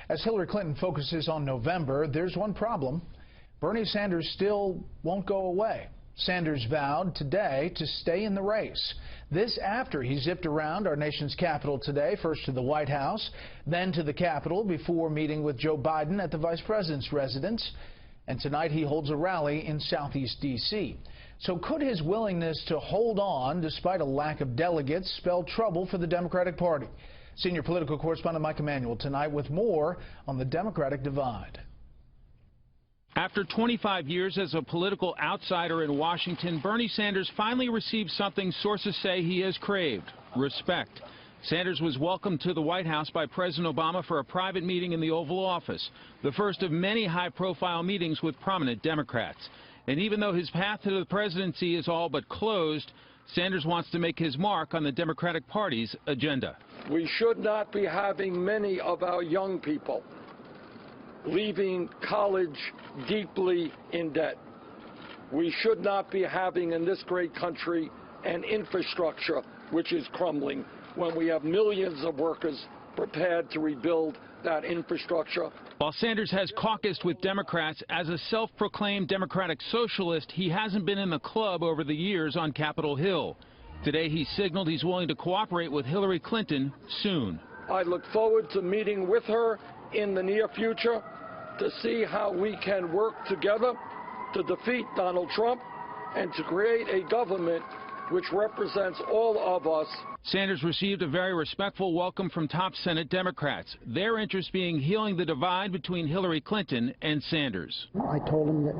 As Hillary Clinton focuses on November, there's one problem. Bernie Sanders still won't go away. Sanders vowed today to stay in the race. This after he zipped around our nation's capital today, first to the White House, then to the Capitol before meeting with Joe Biden at the vice president's residence. And tonight he holds a rally in southeast D.C. So could his willingness to hold on despite a lack of delegates spell trouble for the Democratic Party? Senior political correspondent Mike Emanuel tonight with more on the Democratic divide. After 25 years as a political outsider in Washington, Bernie Sanders finally received something sources say he has craved: respect. Sanders was welcomed to the White House by President Obama for a private meeting in the Oval Office, the first of many high-profile meetings with prominent Democrats. And even though his path to the presidency is all but closed, Sanders wants to make his mark on the Democratic Party's agenda. We should not be having many of our young people leaving college deeply in debt. We should not be having in this great country an infrastructure which is crumbling when we have millions of workers prepared to rebuild that infrastructure. While Sanders has caucused with Democrats as a self-proclaimed Democratic socialist, he hasn't been in the club over the years on Capitol Hill. Today he signaled he's willing to cooperate with Hillary Clinton soon. I look forward to meeting with her in the near future to see how we can work together to defeat Donald Trump and to create a government which represents all of us. Sanders received a very respectful welcome from top Senate Democrats, their interest being healing the divide between Hillary Clinton and Sanders. I told him that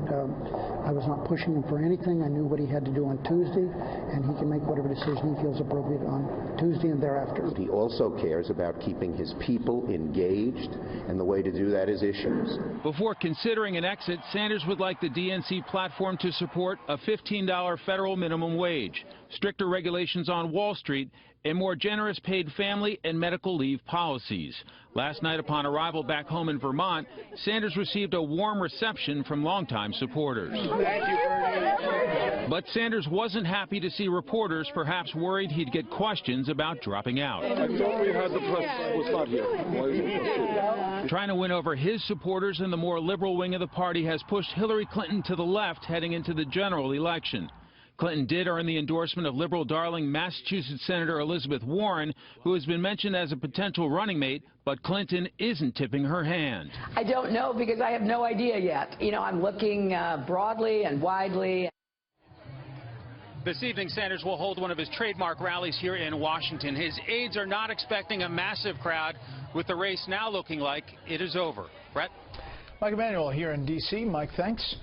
I was not pushing him for anything. I knew what he had to do on Tuesday, and he can make whatever decision he feels appropriate on Tuesday and thereafter. He also cares about keeping his people engaged, and the way to do that is issues. Before considering an exit, Sanders would like the DNC platform to support a $15 federal minimum wage, stricter regulations on Wall Street, and more generous paid family and medical leave policies. Last night, upon arrival back home in Vermont, Sanders received a warm reception from longtime supporters. Thank you, Bernie. But Sanders wasn't happy to see reporters, perhaps worried he'd get questions about dropping out. I thought we had the press was not here. Trying to win over his supporters in the more liberal wing of the party has pushed Hillary Clinton to the left heading into the general election. Clinton did earn the endorsement of liberal darling Massachusetts Senator Elizabeth Warren, who has been mentioned as a potential running mate, but Clinton isn't tipping her hand. I don't know because I have no idea yet. You know, I'm looking broadly and widely. This evening, Sanders will hold one of his trademark rallies here in Washington. His aides are not expecting a massive crowd, with the race now looking like it is over. Brett? Mike Emanuel here in D.C. Mike, thanks.